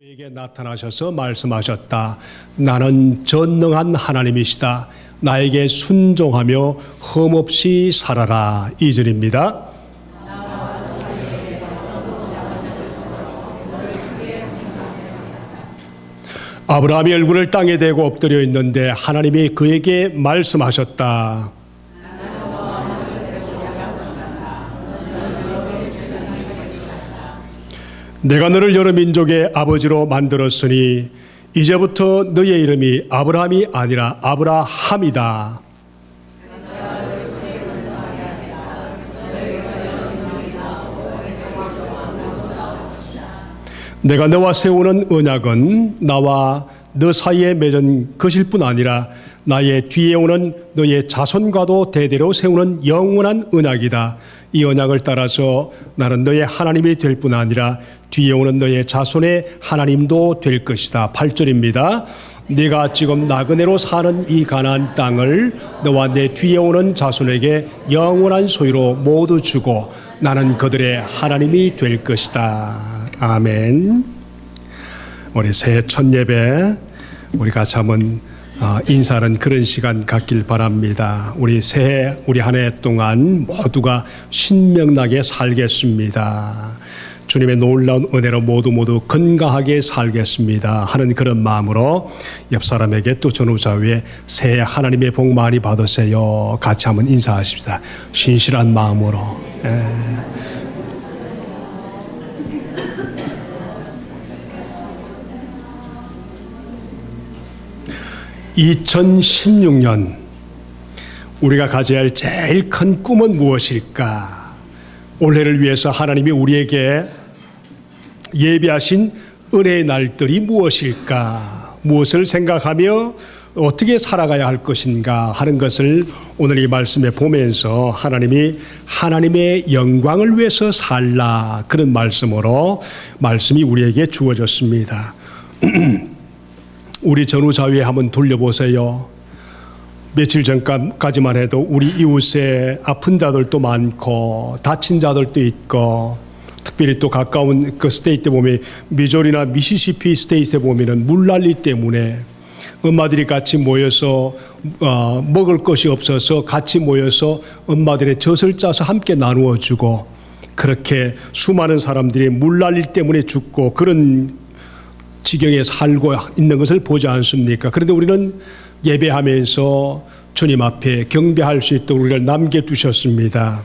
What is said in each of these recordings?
에게 나타나셔서 말씀하셨다. 나는 전능한 하나님이시다. 나에게 순종하며 흠없이 살아라. 2절입니다. 아브라함이 얼굴을 땅에 대고 엎드려 있는데 하나님이 그에게 말씀하셨다. 내가 너를 여러 민족의 아버지로 만들었으니 이제부터 너의 이름이 아브라함이 아니라 아브라함이다. 내가 너와 세우는 언약은 나와 너 사이에 맺은 것일 뿐 아니라 나의 뒤에 오는 너의 자손과도 대대로 세우는 영원한 언약이다. 이 언약을 따라서 나는 너의 하나님이 될 뿐 아니라 뒤에 오는 너의 자손의 하나님도 될 것이다. 8절입니다. 네가 지금 나그네로 사는 이 가나안 땅을 너와 내 뒤에 오는 자손에게 영원한 소유로 모두 주고 나는 그들의 하나님이 될 것이다. 아멘. 우리 새해 첫 예배 우리 같이 한번 인사하는 그런 시간 갖길 바랍니다. 우리 새해 우리 한 해 동안 모두가 신명나게 살겠습니다. 주님의 놀라운 은혜로 모두 건강하게 살겠습니다 하는 그런 마음으로 옆 사람에게 또 전후좌우에 새해 하나님의 복 많이 받으세요. 같이 한번 인사하십시다. 신실한 마음으로. 2016년 우리가 가져야 할 제일 큰 꿈은 무엇일까? 올해를 위해서 하나님이 우리에게 예비하신 은혜의 날들이 무엇일까? 무엇을 생각하며 어떻게 살아가야 할 것인가 하는 것을 오늘 이 말씀에 보면서 하나님이 하나님의 영광을 위해서 살라 그런 말씀으로 말씀이 우리에게 주어졌습니다. 우리 전후좌우에 한번 돌려보세요. 며칠 전까지만 해도 우리 이웃에 아픈 자들도 많고 다친 자들도 있고 특별히 또 가까운 그 스테이트 보면 미조리나 미시시피 스테이트에 보면은 물난리 때문에 엄마들이 같이 모여서 먹을 것이 없어서 같이 모여서 엄마들의 젖을 짜서 함께 나누어 주고 그렇게 수많은 사람들이 물난리 때문에 죽고 그런 지경에 살고 있는 것을 보지 않습니까? 그런데 우리는 예배하면서 주님 앞에 경배할 수 있도록 우리를 남겨두셨습니다.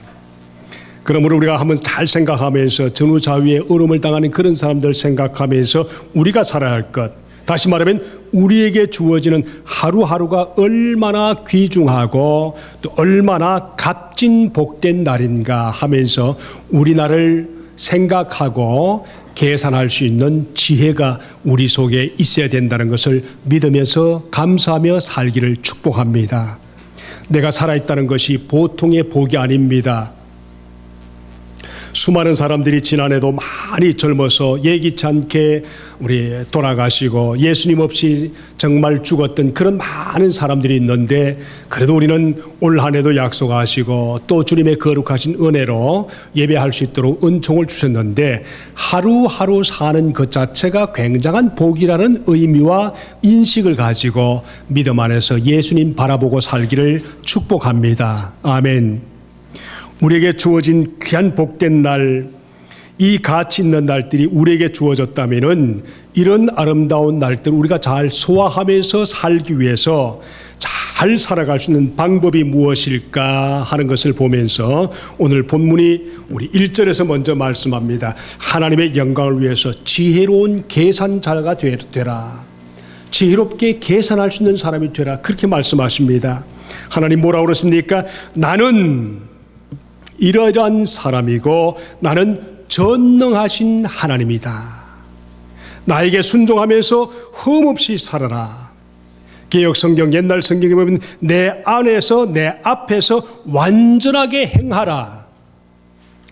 그러므로 우리가 한번 잘 생각하면서 전후좌우에 어려움을 당하는 그런 사람들 생각하면서 우리가 살아야 할 것, 다시 말하면 우리에게 주어지는 하루하루가 얼마나 귀중하고 또 얼마나 값진 복된 날인가 하면서 우리 나를 생각하고 계산할 수 있는 지혜가 우리 속에 있어야 된다는 것을 믿으면서 감사하며 살기를 축복합니다. 내가 살아있다는 것이 보통의 복이 아닙니다. 수많은 사람들이 지난해도 많이 젊어서 예기치 않게 우리 돌아가시고 예수님 없이 정말 죽었던 그런 많은 사람들이 있는데 그래도 우리는 올 한 해도 약속하시고 또 주님의 거룩하신 은혜로 예배할 수 있도록 은총을 주셨는데 하루하루 사는 것 자체가 굉장한 복이라는 의미와 인식을 가지고 믿음 안에서 예수님 바라보고 살기를 축복합니다. 아멘. 우리에게 주어진 귀한 복된 날, 이 가치 있는 날들이 우리에게 주어졌다면은 이런 아름다운 날들을 우리가 잘 소화하면서 살기 위해서 잘 살아갈 수 있는 방법이 무엇일까 하는 것을 보면서 오늘 본문이 우리 1절에서 먼저 말씀합니다. 하나님의 영광을 위해서 지혜로운 계산자가 되라. 지혜롭게 계산할 수 있는 사람이 되라. 그렇게 말씀하십니다. 하나님 뭐라고 그러십니까? 나는 이러한 사람이고 나는 전능하신 하나님이다. 나에게 순종하면서 흠없이 살아라. 개역 성경 옛날 성경에 보면 내 안에서 내 앞에서 완전하게 행하라.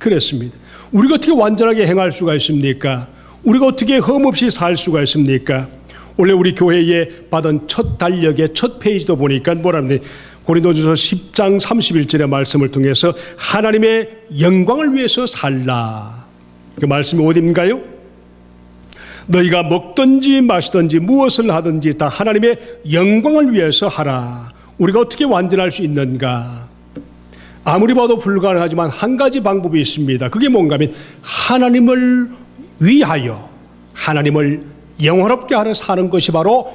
그랬습니다. 우리가 어떻게 완전하게 행할 수가 있습니까? 우리가 어떻게 흠없이 살 수가 있습니까? 원래 우리 교회에 받은 첫 달력의 첫 페이지도 보니까 뭐라는데 고린도전서 10장 31절의 말씀을 통해서 하나님의 영광을 위해서 살라. 그 말씀이 어디인가요? 너희가 먹든지 마시든지 무엇을 하든지 다 하나님의 영광을 위해서 하라. 우리가 어떻게 완전할 수 있는가? 아무리 봐도 불가능하지만 한 가지 방법이 있습니다. 그게 뭔가 하면 하나님을 위하여 하나님을 영화롭게 하려 사는 것이 바로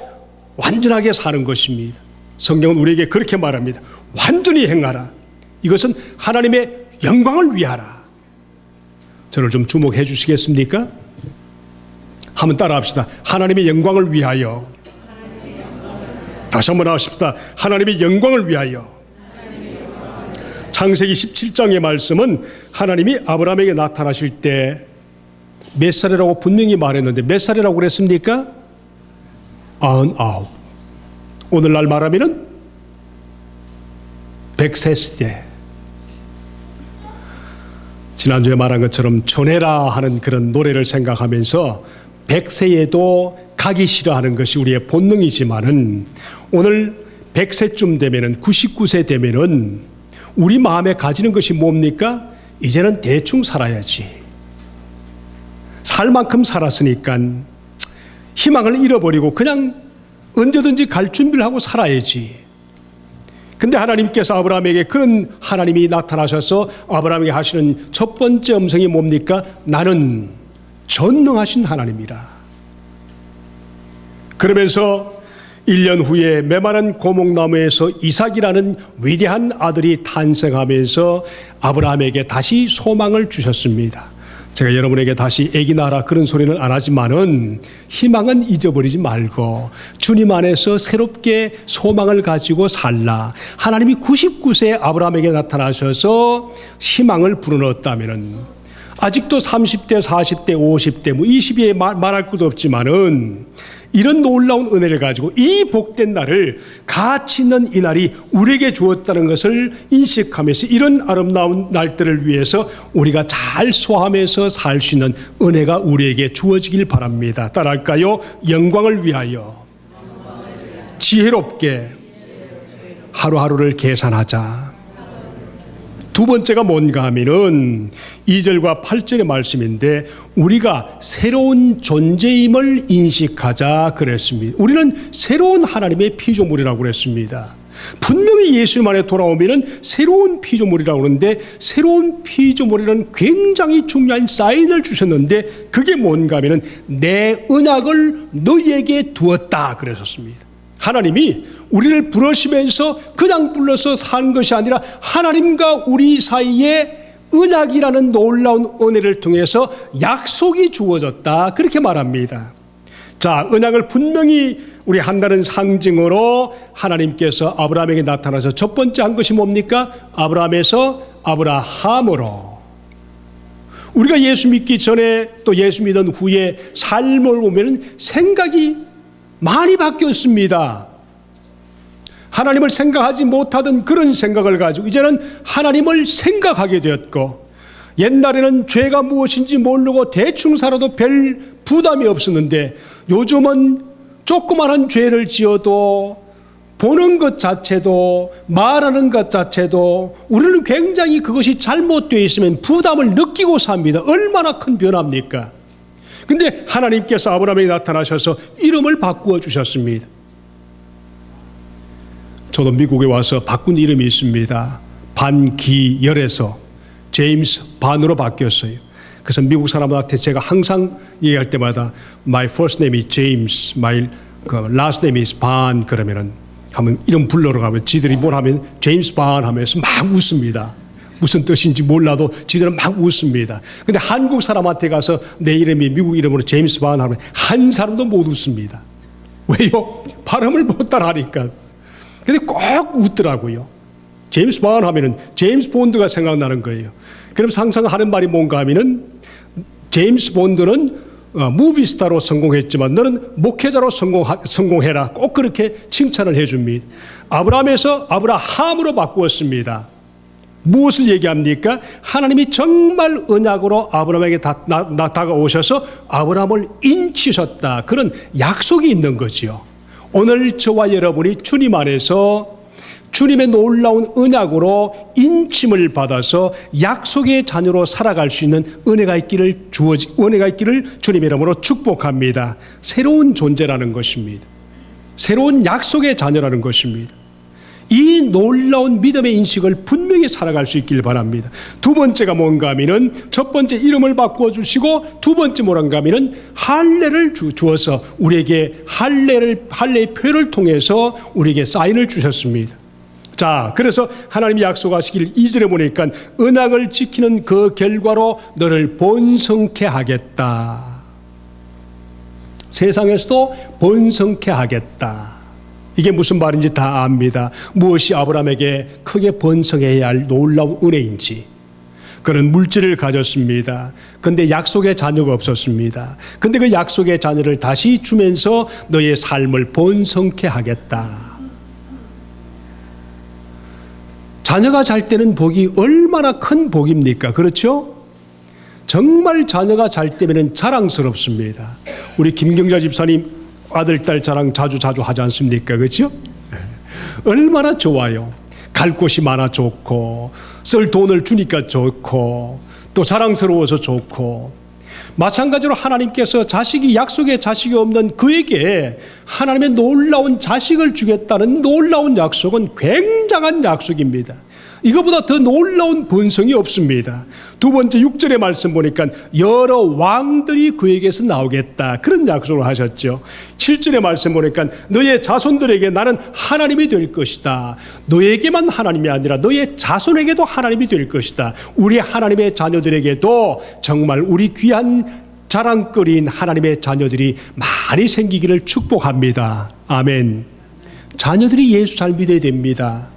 완전하게 사는 것입니다. 성경은 우리에게 그렇게 말합니다. 완전히 행하라. 이것은 하나님의 영광을 위하라. 저를 좀 주목해 주시겠습니까? 한번 따라합시다. 하나님의 영광을 위하여. 다시 한번 하십시다. 하나님의 영광을 위하여. 창세기 17장의 말씀은 하나님이 아브라함에게 나타나실 때 몇 살이라고 분명히 말했는데 몇 살이라고 그랬습니까? 99. 오늘날 말하면은 100세 시대. 지난주에 말한 것처럼 전해라 하는 그런 노래를 생각하면서 100세에도 가기 싫어하는 것이 우리의 본능이지만은 오늘 100세쯤 되면은 99세 되면은 우리 마음에 가지는 것이 뭡니까? 이제는 대충 살아야지. 살 만큼 살았으니까 희망을 잃어버리고 그냥 언제든지 갈 준비를 하고 살아야지. 근데 하나님께서 아브라함에게 그런 하나님이 나타나셔서 아브라함에게 하시는 첫 번째 음성이 뭡니까? 나는 전능하신 하나님이라. 그러면서 1년 후에 메마른 고목나무에서 이삭이라는 위대한 아들이 탄생하면서 아브라함에게 다시 소망을 주셨습니다. 제가 여러분에게 다시 애기 낳아라 그런 소리는 안 하지만은 희망은 잊어버리지 말고 주님 안에서 새롭게 소망을 가지고 살라. 하나님이 99세에 아브라함에게 나타나셔서 희망을 불어넣었다면은 아직도 30대, 40대, 50대, 20에 말할 것도 없지만은 이런 놀라운 은혜를 가지고 이 복된 날을 가치 있는 이 날이 우리에게 주었다는 것을 인식하면서 이런 아름다운 날들을 위해서 우리가 잘 소화하면서 살 수 있는 은혜가 우리에게 주어지길 바랍니다. 따라할까요? 영광을 위하여 지혜롭게 하루하루를 계산하자. 두 번째가 뭔가 하면은 2절과 8절의 말씀인데 우리가 새로운 존재임을 인식하자 그랬습니다. 우리는 새로운 하나님의 피조물이라고 그랬습니다. 분명히 예수님 안에 돌아오면은 새로운 피조물이라고 그러는데 새로운 피조물이라는 굉장히 중요한 사인을 주셨는데 그게 뭔가 하면은 내 언약을 너희에게 두었다 그랬었습니다. 하나님이 우리를 부르시면서 그냥 불러서 산 것이 아니라 하나님과 우리 사이에 언약이라는 놀라운 은혜를 통해서 약속이 주어졌다 그렇게 말합니다. 자, 언약을 분명히 우리 한다는 상징으로 하나님께서 아브라함에게 나타나서 첫 번째 한 것이 뭡니까? 아브라함에서 아브라함으로. 우리가 예수 믿기 전에 또 예수 믿은 후에 삶을 보면 생각이 많이 바뀌었습니다. 하나님을 생각하지 못하던 그런 생각을 가지고 이제는 하나님을 생각하게 되었고 옛날에는 죄가 무엇인지 모르고 대충 살아도 별 부담이 없었는데 요즘은 조그마한 죄를 지어도 보는 것 자체도 말하는 것 자체도 우리는 굉장히 그것이 잘못되어 있으면 부담을 느끼고 삽니다. 얼마나 큰 변화입니까? 근데 하나님께서 아브라함에게 나타나셔서 이름을 바꾸어 주셨습니다. 저도 미국에 와서 바꾼 이름이 있습니다. 반기열에서 제임스 반으로 바뀌었어요. 그래서 미국 사람들한테 제가 항상 얘기할 때마다 My first name is James, my last name is 반 그러면은 한번 이름 불러러 가면 지들이 뭘 하면 제임스 반 하면서 막 웃습니다. 무슨 뜻인지 몰라도 지들은 막 웃습니다. 근데 한국 사람한테 가서 내 이름이 미국 이름으로 제임스 반 하면 한 사람도 못 웃습니다. 왜요? 발음을 못 따라하니까. 근데 꼭 웃더라고요. 제임스 반 하면은 제임스 본드가 생각나는 거예요. 그럼 항상 하는 말이 뭔가 하면은 제임스 본드는 무비스타로 성공했지만 너는 목회자로 성공해라. 꼭 그렇게 칭찬을 해줍니다. 아브라함에서 아브라함으로 바꾸었습니다. 무엇을 얘기합니까? 하나님이 정말 언약으로 아브라함에게 다가오셔서 아브라함을 인치셨다. 그런 약속이 있는 거지요. 오늘 저와 여러분이 주님 안에서 주님의 놀라운 언약으로 인침을 받아서 약속의 자녀로 살아갈 수 있는 은혜가 있기를 주님의 이름으로 축복합니다. 새로운 존재라는 것입니다. 새로운 약속의 자녀라는 것입니다. 이 놀라운 믿음의 인식을 분명히 살아갈 수 있길 바랍니다. 두 번째가 뭔가 하면은, 첫 번째 이름을 바꾸어 주시고, 두 번째 뭐란가 하면은 할례를 주어서 우리에게 할례의 표를 통해서 우리에게 사인을 주셨습니다. 자, 그래서 하나님이 약속하시길 2절에 보니까 언약을 지키는 그 결과로 너를 번성케 하겠다. 세상에서도 번성케 하겠다. 이게 무슨 말인지 다 압니다. 무엇이 아브라함에게 크게 번성해야 할 놀라운 은혜인지. 그는 물질을 가졌습니다. 그런데 약속의 자녀가 없었습니다. 그런데 그 약속의 자녀를 다시 주면서 너의 삶을 번성케 하겠다. 자녀가 잘 때는 복이 얼마나 큰 복입니까? 그렇죠? 정말 자녀가 잘 때면 자랑스럽습니다. 우리 김경자 집사님 아들, 딸 자랑 자주 하지 않습니까? 그렇죠? 얼마나 좋아요. 갈 곳이 많아 좋고, 쓸 돈을 주니까 좋고, 또 자랑스러워서 좋고. 마찬가지로 하나님께서 약속의 자식이 없는 그에게 하나님의 놀라운 자식을 주겠다는 놀라운 약속은 굉장한 약속입니다. 이거보다 더 놀라운 번성이 없습니다. 두 번째 6절의 말씀 보니까 여러 왕들이 그에게서 나오겠다, 그런 약속을 하셨죠. 7절의 말씀 보니까 너의 자손들에게 나는 하나님이 될 것이다. 너에게만 하나님이 아니라 너의 자손에게도 하나님이 될 것이다. 우리 하나님의 자녀들에게도 정말 우리 귀한 자랑거리인 하나님의 자녀들이 많이 생기기를 축복합니다. 아멘. 자녀들이 예수 잘 믿어야 됩니다.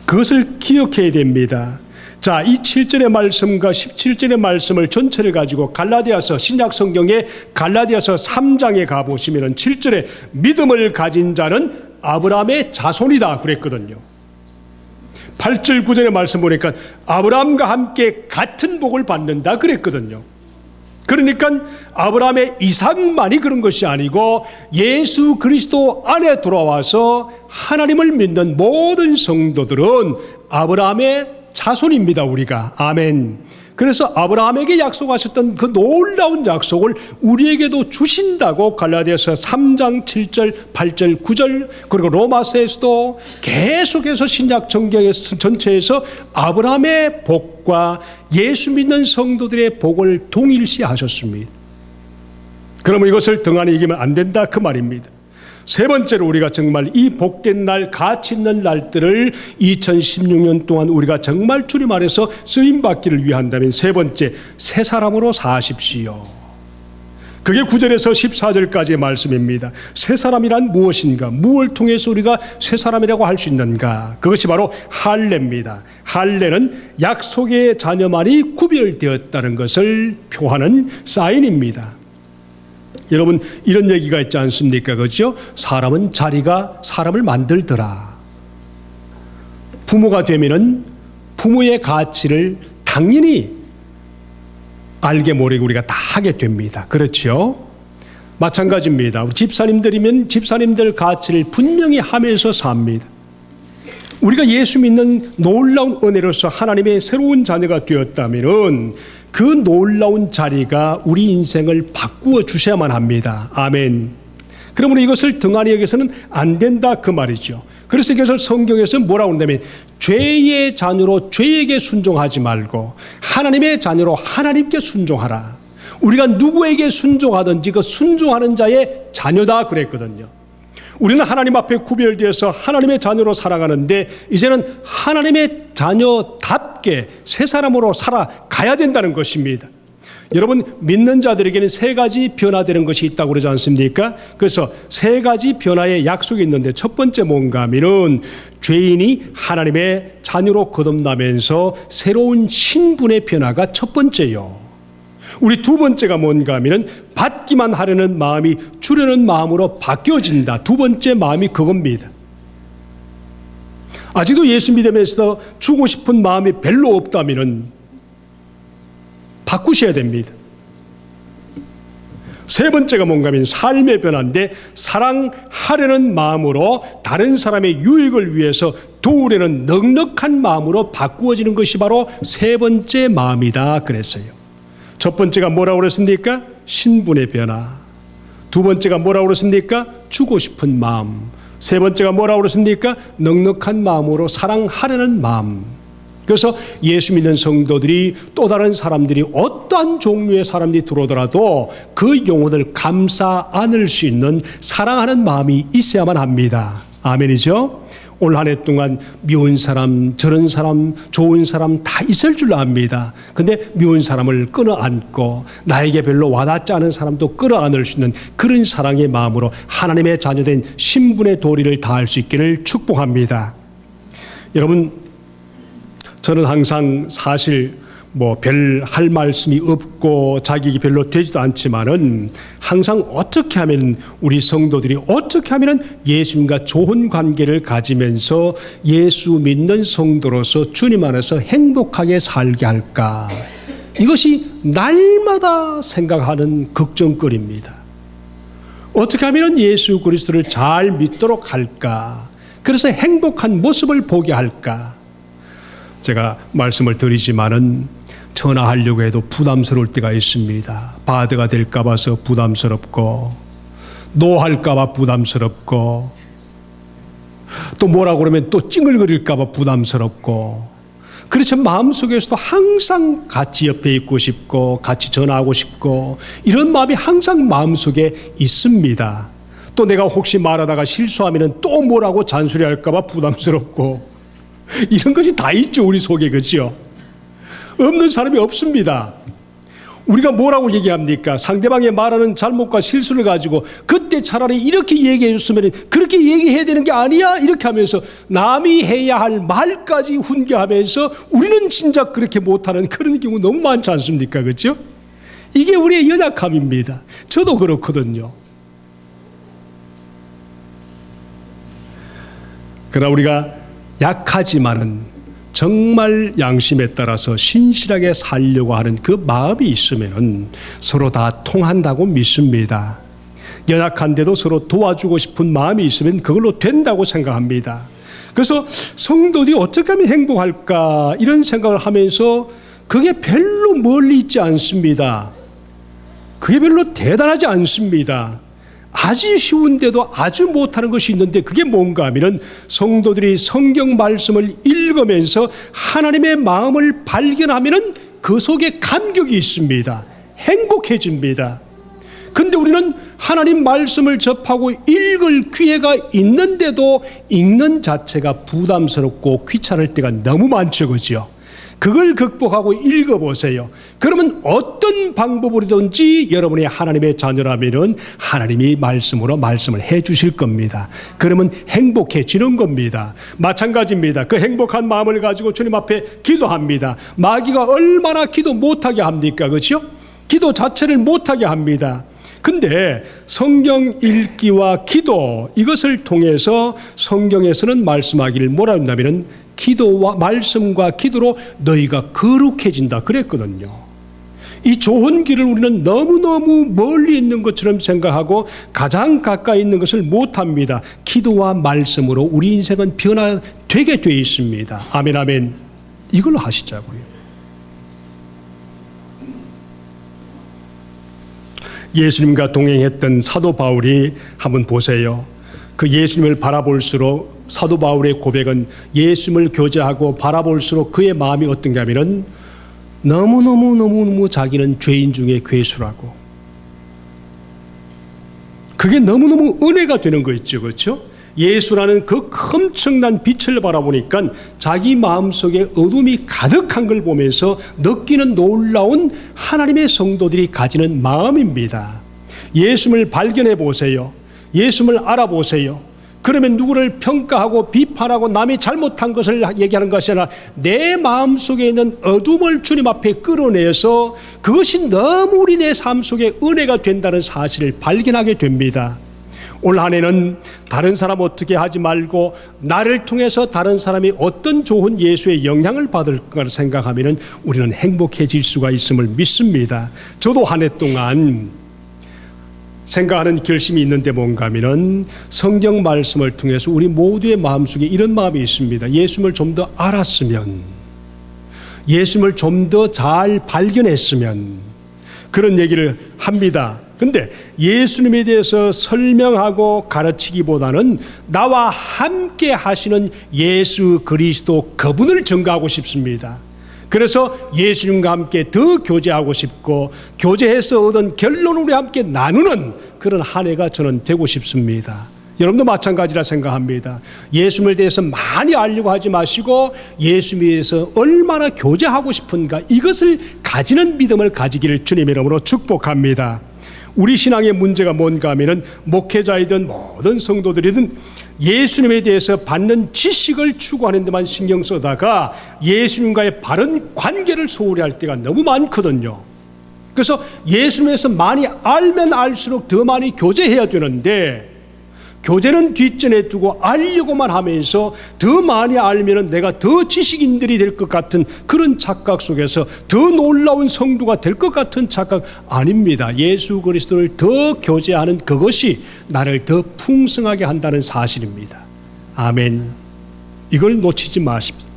그것을 기억해야 됩니다. 자, 이 7절의 말씀과 17절의 말씀을 전체를 가지고 갈라디아서, 신약 성경의 갈라디아서 3장에 가보시면 7절에 믿음을 가진 자는 아브라함의 자손이다 그랬거든요. 8절 9절의 말씀 보니까 아브라함과 함께 같은 복을 받는다 그랬거든요. 그러니까 아브라함의 이삭만이 그런 것이 아니고 예수 그리스도 안에 돌아와서 하나님을 믿는 모든 성도들은 아브라함의 자손입니다. 우리가. 아멘. 그래서 아브라함에게 약속하셨던 그 놀라운 약속을 우리에게도 주신다고 갈라디아서 3장 7절 8절 9절 그리고 로마서에서도 계속해서 신약 성경 전체에서 아브라함의 복과 예수 믿는 성도들의 복을 동일시하셨습니다. 그러면 이것을 등한히 이기면 안 된다 그 말입니다. 세 번째로 우리가 정말 이 복된 날, 가치 있는 날들을 2016년 동안 우리가 정말 주님 안에서 쓰임받기를 위한다면 세 번째, 새 사람으로 사십시오. 그게 9절에서 14절까지의 말씀입니다. 새 사람이란 무엇인가? 무엇을 통해서 우리가 새 사람이라고 할 수 있는가? 그것이 바로 할례입니다. 할례는 약속의 자녀만이 구별되었다는 것을 표하는 사인입니다. 여러분, 이런 얘기가 있지 않습니까? 그렇죠? 사람은 자리가 사람을 만들더라. 부모가 되면은 부모의 가치를 당연히 알게 모르게 우리가 다 하게 됩니다. 그렇죠? 마찬가지입니다. 우리 집사님들이면 집사님들 가치를 분명히 하면서 삽니다. 우리가 예수 믿는 놀라운 은혜로서 하나님의 새로운 자녀가 되었다면은 그 놀라운 자리가 우리 인생을 바꾸어 주셔야만 합니다. 아멘. 그러므로 이것을 등한히 여기서는 안 된다 그 말이죠. 그래서 이것을 성경에서 뭐라고 한다면 죄의 자녀로 죄에게 순종하지 말고 하나님의 자녀로 하나님께 순종하라. 우리가 누구에게 순종하든지 그 순종하는 자의 자녀다 그랬거든요. 우리는 하나님 앞에 구별되어서 하나님의 자녀로 살아가는데 이제는 하나님의 자녀답게 새 사람으로 살아가야 된다는 것입니다. 여러분, 믿는 자들에게는 세 가지 변화되는 것이 있다고 그러지 않습니까? 그래서 세 가지 변화의 약속이 있는데 첫 번째 뭔가 하면은 죄인이 하나님의 자녀로 거듭나면서 새로운 신분의 변화가 첫 번째요. 우리 두 번째가 뭔가 하면은 받기만 하려는 마음이 주려는 마음으로 바뀌어진다. 두 번째 마음이 그겁니다. 아직도 예수 믿으면서 주고 싶은 마음이 별로 없다면은 바꾸셔야 됩니다. 세 번째가 뭔가 하면 삶의 변화인데, 사랑하려는 마음으로 다른 사람의 유익을 위해서 도우려는 넉넉한 마음으로 바꾸어지는 것이 바로 세 번째 마음이다 그랬어요. 첫 번째가 뭐라고 그랬습니까? 신분의 변화. 두 번째가 뭐라고 그랬습니까? 주고 싶은 마음. 세 번째가 뭐라고 그랬습니까? 넉넉한 마음으로 사랑하려는 마음. 그래서 예수 믿는 성도들이 또 다른 사람들이 어떠한 종류의 사람들이 들어오더라도 그 영혼을 감싸 안을 수 있는 사랑하는 마음이 있어야만 합니다. 아멘이죠? 올 한 해 동안 미운 사람, 저런 사람, 좋은 사람 다 있을 줄 압니다. 근데 미운 사람을 끌어안고 나에게 별로 와닿지 않은 사람도 끌어안을 수 있는 그런 사랑의 마음으로 하나님의 자녀된 신분의 도리를 다할 수 있기를 축복합니다. 여러분, 저는 항상 사실 별 할 말씀이 없고 자격이 별로 되지도 않지만은 항상 어떻게 하면 우리 성도들이 어떻게 하면 예수님과 좋은 관계를 가지면서 예수 믿는 성도로서 주님 안에서 행복하게 살게 할까? 이것이 날마다 생각하는 걱정거리입니다. 어떻게 하면 예수 그리스도를 잘 믿도록 할까? 그래서 행복한 모습을 보게 할까? 제가 말씀을 드리지만은 전화하려고 해도 부담스러울 때가 있습니다. 바드가 될까 봐서 부담스럽고, 노할까 봐 부담스럽고, 또 뭐라고 그러면 또 찡얼거릴까 봐 부담스럽고, 그렇지만 마음속에서도 항상 같이 옆에 있고 싶고 같이 전화하고 싶고 이런 마음이 항상 마음속에 있습니다. 또 내가 혹시 말하다가 실수하면 또 뭐라고 잔소리할까 봐 부담스럽고, 이런 것이 다 있죠, 우리 속에. 그렇죠? 없는 사람이 없습니다. 우리가 뭐라고 얘기합니까? 상대방의 말하는 잘못과 실수를 가지고 그때 차라리 이렇게 얘기해 줬으면 그렇게 얘기해야 되는 게 아니야? 이렇게 하면서 남이 해야 할 말까지 훈계하면서 우리는 진짜 그렇게 못하는 그런 경우 너무 많지 않습니까? 그렇죠? 이게 우리의 연약함입니다. 저도 그렇거든요. 그러나 우리가 약하지만은 정말 양심에 따라서 신실하게 살려고 하는 그 마음이 있으면 서로 다 통한다고 믿습니다. 연약한데도 서로 도와주고 싶은 마음이 있으면 그걸로 된다고 생각합니다. 그래서 성도들이 어떻게 하면 행복할까 이런 생각을 하면서 그게 별로 멀리 있지 않습니다. 그게 별로 대단하지 않습니다. 아주 쉬운데도 아주 못하는 것이 있는데 그게 뭔가 하면 성도들이 성경 말씀을 읽으면서 하나님의 마음을 발견하면 그 속에 감격이 있습니다. 행복해집니다. 근데 우리는 하나님 말씀을 접하고 읽을 기회가 있는데도 읽는 자체가 부담스럽고 귀찮을 때가 너무 많죠. 그죠? 그걸 극복하고 읽어보세요. 그러면 어떤 방법으로든지 여러분이 하나님의 자녀라면 하나님이 말씀으로 말씀을 해 주실 겁니다. 그러면 행복해지는 겁니다. 마찬가지입니다. 그 행복한 마음을 가지고 주님 앞에 기도합니다. 마귀가 얼마나 기도 못하게 합니까? 그렇죠? 기도 자체를 못하게 합니다. 근데 성경 읽기와 기도 이것을 통해서 성경에서는 말씀하기를 뭐라 했냐면 기도와 말씀과 기도로 너희가 거룩해진다 그랬거든요. 이 좋은 길을 우리는 너무너무 멀리 있는 것처럼 생각하고 가장 가까이 있는 것을 못합니다. 기도와 말씀으로 우리 인생은 변화되게 되어 있습니다. 아멘 아멘. 이걸로 하시자고요. 예수님과 동행했던 사도 바울이 한번 보세요. 그 예수님을 바라볼수록 사도 바울의 고백은 예수님을 교제하고 바라볼수록 그의 마음이 어떤가 하면 너무너무 자기는 죄인 중에 괴수라고. 그게 너무너무 은혜가 되는 거 있죠. 그렇죠? 예수라는 그 엄청난 빛을 바라보니까 자기 마음속에 어둠이 가득한 걸 보면서 느끼는 놀라운 하나님의 성도들이 가지는 마음입니다. 예수님을 발견해 보세요. 예수님을 알아보세요. 그러면 누구를 평가하고 비판하고 남이 잘못한 것을 얘기하는 것이 아니라 내 마음속에 있는 어둠을 주님 앞에 끌어내서 그것이 너무 우리 내 삶 속에 은혜가 된다는 사실을 발견하게 됩니다. 올 한 해는 다른 사람 어떻게 하지 말고 나를 통해서 다른 사람이 어떤 좋은 예수의 영향을 받을까 생각하면 우리는 행복해질 수가 있음을 믿습니다. 저도 한 해 동안 생각하는 결심이 있는데 뭔가 하면은 성경 말씀을 통해서 우리 모두의 마음속에 이런 마음이 있습니다. 예수님을 좀 더 알았으면, 예수님을 좀 더 잘 발견했으면, 그런 얘기를 합니다. 근데 예수님에 대해서 설명하고 가르치기보다는 나와 함께 하시는 예수 그리스도 그분을 증거하고 싶습니다. 그래서 예수님과 함께 더 교제하고 싶고, 교제해서 얻은 결론을 우리 함께 나누는 그런 한 해가 저는 되고 싶습니다. 여러분도 마찬가지라 생각합니다. 예수님에 대해서 많이 알려고 하지 마시고 예수님에 대해서 얼마나 교제하고 싶은가, 이것을 가지는 믿음을 가지기를 주님의 이름으로 축복합니다. 우리 신앙의 문제가 뭔가 하면은 목회자이든 모든 성도들이든 예수님에 대해서 받는 지식을 추구하는 데만 신경 쓰다가 예수님과의 바른 관계를 소홀히 할 때가 너무 많거든요. 그래서 예수님에서 많이 알면 알수록 더 많이 교제해야 되는데, 교제는 뒷전에 두고 알려고만 하면서 더 많이 알면 내가 더 지식인들이 될 것 같은 그런 착각 속에서 더 놀라운 성도가 될 것 같은 착각 아닙니다. 예수 그리스도를 더 교제하는 그것이 나를 더 풍성하게 한다는 사실입니다. 아멘. 이걸 놓치지 마십시오.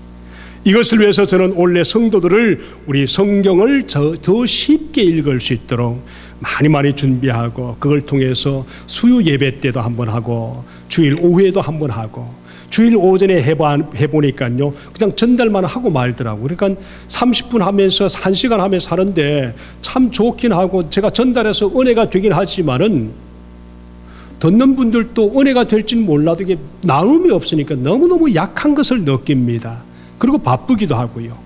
이것을 위해서 저는 원래 성도들을 우리 성경을 더 쉽게 읽을 수 있도록 많이 준비하고, 그걸 통해서 수요 예배 때도 한번 하고 주일 오후에도 한번 하고, 주일 오전에 해보니까요 그냥 전달만 하고 말더라고요. 그러니까 30분 하면서 1시간 하면서 하는데 참 좋긴 하고, 제가 전달해서 은혜가 되긴 하지만은 듣는 분들도 은혜가 될지는 몰라도 이게 나눔이 없으니까 너무너무 약한 것을 느낍니다. 그리고 바쁘기도 하고요.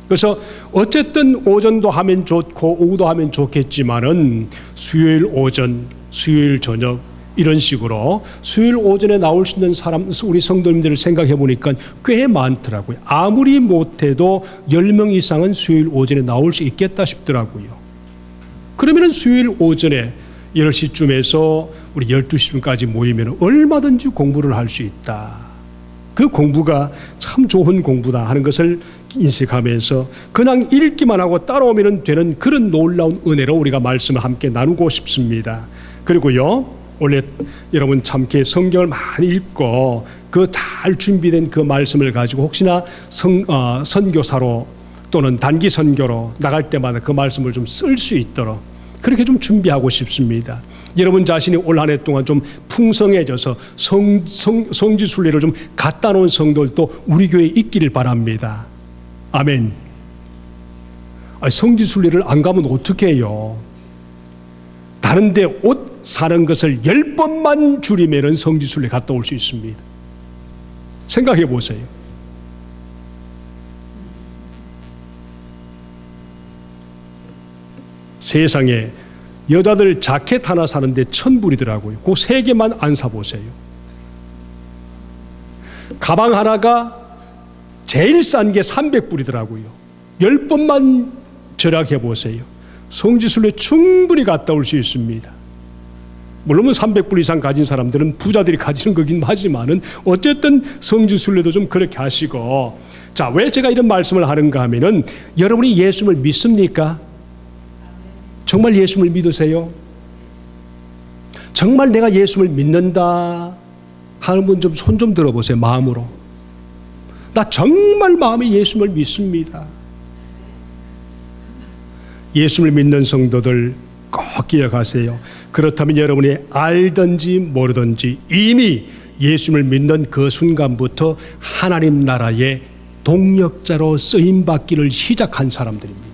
그래서 어쨌든 오전도 하면 좋고 오후도 하면 좋겠지만은 수요일 오전, 수요일 저녁 이런 식으로 수요일 오전에 나올 수 있는 사람, 우리 성도님들을 생각해 보니까 꽤 많더라고요. 아무리 못해도 10명 이상은 수요일 오전에 나올 수 있겠다 싶더라고요. 그러면은 수요일 오전에 10시쯤에서 우리 12시쯤까지 모이면 얼마든지 공부를 할 수 있다. 그 공부가 참 좋은 공부다 하는 것을 인식하면서 그냥 읽기만 하고 따라오면 되는 그런 놀라운 은혜로 우리가 말씀을 함께 나누고 싶습니다. 그리고요, 원래 여러분 참게 성경을 많이 읽고 그 잘 준비된 그 말씀을 가지고 혹시나 선교사로 또는 단기 선교로 나갈 때마다 그 말씀을 좀 쓸 수 있도록 그렇게 좀 준비하고 싶습니다. 여러분 자신이 올 한 해 동안 좀 풍성해져서 성지순례를 좀 갖다 놓은 성도들도 우리 교회에 있기를 바랍니다. 아멘. 성지순례를 안 가면 어떻게 해요? 다른데 옷 사는 것을 10번만 줄이면 성지순례 갔다 올 수 있습니다. 생각해 보세요. 세상에 여자들 자켓 하나 사는데 1,000불이더라고요. 그 3개만 안 사보세요. 가방 하나가 제일 싼 게 300불이더라고요. 10번만 절약해 보세요. 성지순례 충분히 갔다 올 수 있습니다. 물론 300불 이상 가진 사람들은 부자들이 가지는 거긴 하지만은 어쨌든 성지순례도 좀 그렇게 하시고. 자, 왜 제가 이런 말씀을 하는가 하면은 여러분이 예수님을 믿습니까? 정말 예수님을 믿으세요? 정말 내가 예수님을 믿는다 하는 분 좀 손 좀 들어보세요. 마음으로. 나 정말 마음에 예수님을 믿습니다. 예수님을 믿는 성도들 꼭 기억하세요. 그렇다면 여러분이 알든지 모르든지 이미 예수님을 믿는 그 순간부터 하나님 나라의 동력자로 쓰임받기를 시작한 사람들입니다.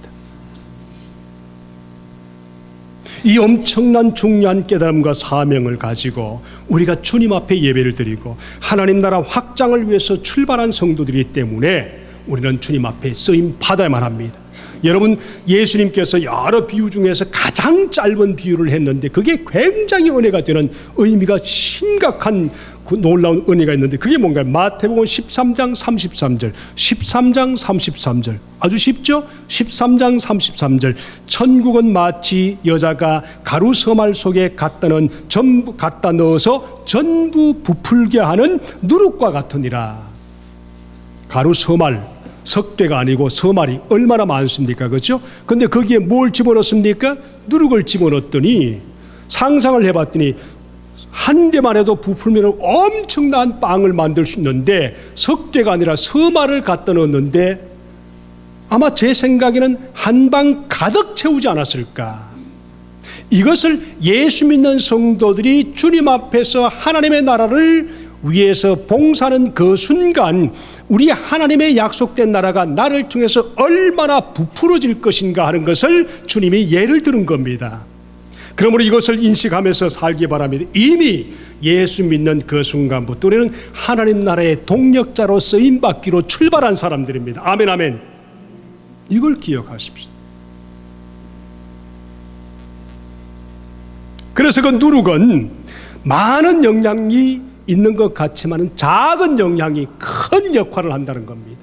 이 엄청난 중요한 깨달음과 사명을 가지고 우리가 주님 앞에 예배를 드리고 하나님 나라 확장을 위해서 출발한 성도들이기 때문에 우리는 주님 앞에 쓰임 받아야만 합니다. 여러분, 예수님께서 여러 비유 중에서 가장 짧은 비유를 했는데 그게 굉장히 은혜가 되는 의미가 심각한 그 놀라운 은혜가 있는데 그게 뭔가요? 마태복음 13장 33절 13장 33절 아주 쉽죠? 13장 33절 천국은 마치 여자가 가루 서말 속에 갖다 넣어서 전부 부풀게 하는 누룩과 같으니라. 가루 서말, 석대가 아니고 서말이 얼마나 많습니까? 그렇죠? 근데 거기에 뭘 집어넣습니까? 누룩을 집어넣었더니 상상을 해봤더니 한 대만 해도 부풀면 엄청난 빵을 만들 수 있는데 석대가 아니라 서마를 갖다 넣었는데 아마 제 생각에는 한 방 가득 채우지 않았을까. 이것을 예수 믿는 성도들이 주님 앞에서 하나님의 나라를 위해서 봉사하는 그 순간 우리 하나님의 약속된 나라가 나를 통해서 얼마나 부풀어질 것인가 하는 것을 주님이 예를 들은 겁니다. 그러므로 이것을 인식하면서 살기 바랍니다. 이미 예수 믿는 그 순간부터 우리는 하나님 나라의 동력자로 쓰임받기로 출발한 사람들입니다. 아멘 아멘. 이걸 기억하십시오. 그래서 그 누룩은 많은 영향이 있는 것 같지만 작은 영향이 큰 역할을 한다는 겁니다.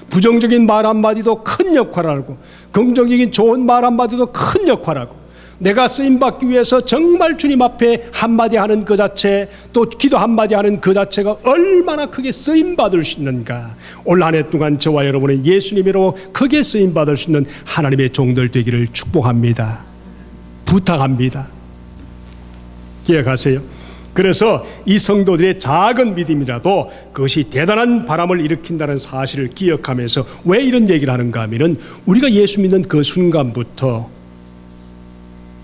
부정적인 말 한마디도 큰 역할을 하고 긍정적인 좋은 말 한마디도 큰 역할을 하고 내가 쓰임받기 위해서 정말 주님 앞에 한마디 하는 그 자체 또 기도 한마디 하는 그 자체가 얼마나 크게 쓰임받을 수 있는가. 올 한 해 동안 저와 여러분은 예수님으로 크게 쓰임받을 수 있는 하나님의 종들 되기를 축복합니다. 부탁합니다. 기억하세요. 그래서 이 성도들의 작은 믿음이라도 그것이 대단한 바람을 일으킨다는 사실을 기억하면서 왜 이런 얘기를 하는가 하면은 우리가 예수 믿는 그 순간부터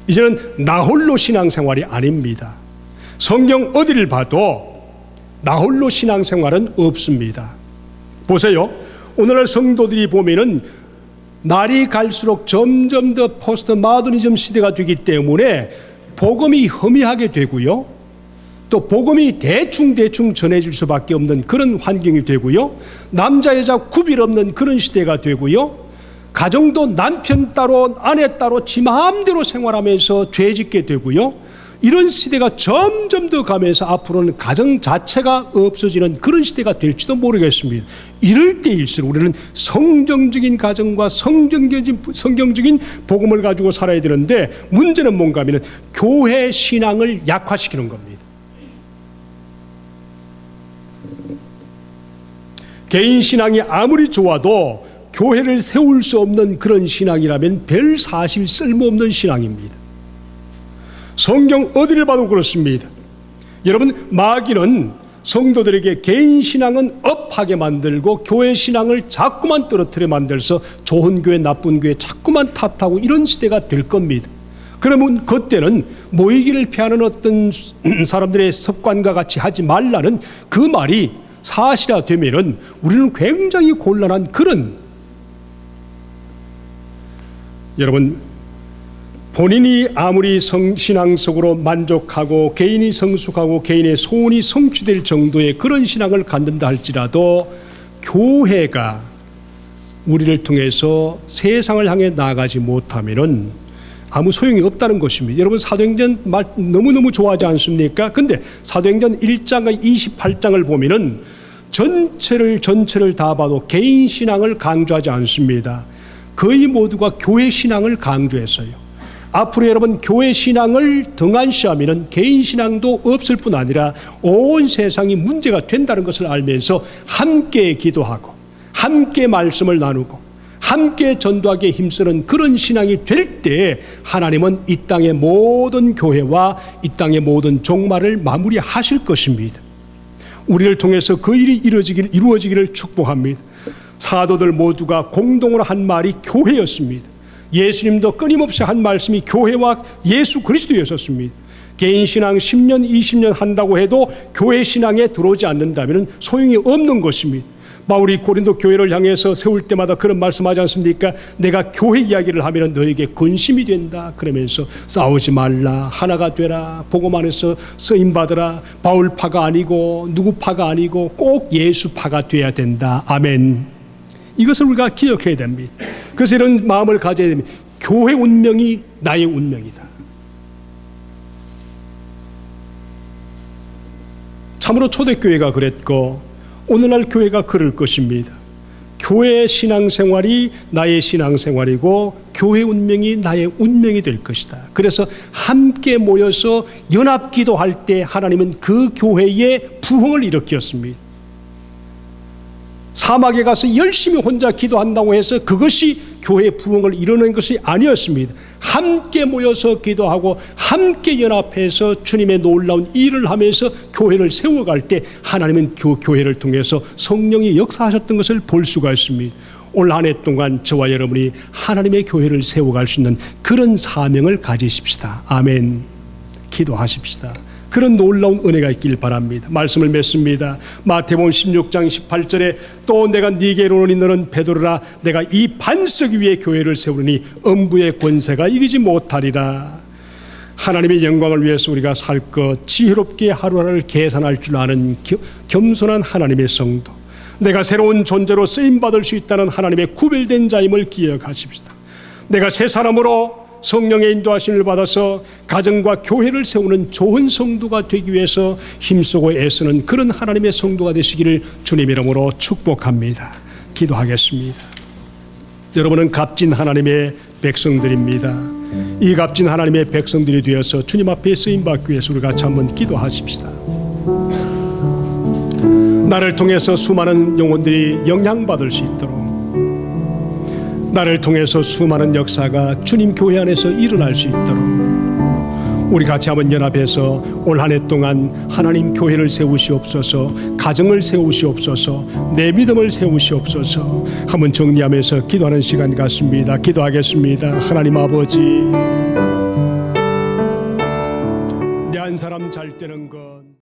이제는 나 홀로 신앙생활이 아닙니다. 성경 어디를 봐도 나 홀로 신앙생활은 없습니다. 보세요. 오늘날 성도들이 보면은 날이 갈수록 점점 더 포스트 마더니즘 시대가 되기 때문에 복음이 허미하게 되고요. 또 복음이 대충 전해질 수밖에 없는 그런 환경이 되고요. 남자 여자 구별 없는 그런 시대가 되고요. 가정도 남편 따로 아내 따로 지 마음대로 생활하면서 죄짓게 되고요. 이런 시대가 점점 더 가면서 앞으로는 가정 자체가 없어지는 그런 시대가 될지도 모르겠습니다. 이럴 때일수록 우리는 성경적인 가정과 성경적인 복음을 가지고 살아야 되는데 문제는 뭔가 하면 교회 신앙을 약화시키는 겁니다. 개인 신앙이 아무리 좋아도 교회를 세울 수 없는 그런 신앙이라면 별 사실 쓸모없는 신앙입니다. 성경 어디를 봐도 그렇습니다. 여러분, 마귀는 성도들에게 개인 신앙은 업하게 만들고 교회 신앙을 자꾸만 떨어뜨려 만들어서 좋은 교회 나쁜 교회 자꾸만 탓하고 이런 시대가 될 겁니다. 그러면 그때는 모이기를 피하는 어떤 사람들의 습관과 같이 하지 말라는 그 말이 사실화되면은 우리는 굉장히 곤란한 그런, 여러분, 본인이 아무리 신앙 속으로 만족하고 개인이 성숙하고 개인의 소원이 성취될 정도의 그런 신앙을 갖는다 할지라도 교회가 우리를 통해서 세상을 향해 나아가지 못하면은 아무 소용이 없다는 것입니다. 여러분, 사도행전 말 너무너무 좋아하지 않습니까? 근데 사도행전 1장과 28장을 보면은 전체를 다 봐도 개인 신앙을 강조하지 않습니다. 거의 모두가 교회 신앙을 강조했어요. 앞으로 여러분 교회 신앙을 등한시하면 개인 신앙도 없을 뿐 아니라 온 세상이 문제가 된다는 것을 알면서 함께 기도하고 함께 말씀을 나누고 함께 전도하기에 힘쓰는 그런 신앙이 될 때 하나님은 이 땅의 모든 교회와 이 땅의 모든 종말을 마무리하실 것입니다. 우리를 통해서 그 일이 이루어지기를 축복합니다. 사도들 모두가 공동으로 한 말이 교회였습니다. 예수님도 끊임없이 한 말씀이 교회와 예수 그리스도였었습니다. 개인 신앙 10년, 20년 한다고 해도 교회 신앙에 들어오지 않는다면 소용이 없는 것입니다. 바울이 고린도 교회를 향해서 세울 때마다 그런 말씀하지 않습니까? 내가 교회 이야기를 하면 너에게 근심이 된다. 그러면서 싸우지 말라, 하나가 되라, 복음 안에서 쓰임받으라, 바울파가 아니고 누구파가 아니고 꼭 예수파가 돼야 된다. 아멘. 이것을 우리가 기억해야 됩니다. 그래서 이런 마음을 가져야 됩니다. 교회 운명이 나의 운명이다. 참으로 초대교회가 그랬고 오늘날 교회가 그럴 것입니다. 교회 신앙생활이 나의 신앙생활이고 교회 운명이 나의 운명이 될 것이다. 그래서 함께 모여서 연합기도할 때 하나님은 그 교회에 부흥을 일으켰습니다. 사막에 가서 열심히 혼자 기도한다고 해서 그것이 교회 부흥을 이루는 것이 아니었습니다. 함께 모여서 기도하고 함께 연합해서 주님의 놀라운 일을 하면서 교회를 세워갈 때 하나님은 그 교회를 통해서 성령이 역사하셨던 것을 볼 수가 있습니다. 올 한 해 동안 저와 여러분이 하나님의 교회를 세워갈 수 있는 그런 사명을 가지십시다. 아멘. 기도하십시다. 그런 놀라운 은혜가 있길 바랍니다. 말씀을 맺습니다. 마태복음 16장 18절에 또 내가 네게 이르노니 너는 베드로라 내가 이 반석 위에 교회를 세우니 음부의 권세가 이기지 못하리라. 하나님의 영광을 위해서 우리가 살 것 지혜롭게 하루하루를 계산할 줄 아는 겸손한 하나님의 성도, 내가 새로운 존재로 쓰임받을 수 있다는 하나님의 구별된 자임을 기억하십시다. 내가 새 사람으로 성령의 인도하심을 받아서 가정과 교회를 세우는 좋은 성도가 되기 위해서 힘쓰고 애쓰는 그런 하나님의 성도가 되시기를 주님 이름으로 축복합니다. 기도하겠습니다. 여러분은 값진 하나님의 백성들입니다. 이 값진 하나님의 백성들이 되어서 주님 앞에 쓰임받기 위해서 우리 같이 한번 기도하십시다. 나를 통해서 수많은 영혼들이 영향받을 수 있도록, 나를 통해서 수많은 역사가 주님 교회 안에서 일어날 수 있도록 우리 같이 한번 연합해서 올 한 해 동안 하나님 교회를 세우시옵소서, 가정을 세우시옵소서, 내 믿음을 세우시옵소서 한번 정리하면서 기도하는 시간 같습니다. 기도하겠습니다. 하나님 아버지, 내 한 사람 잘 되는 것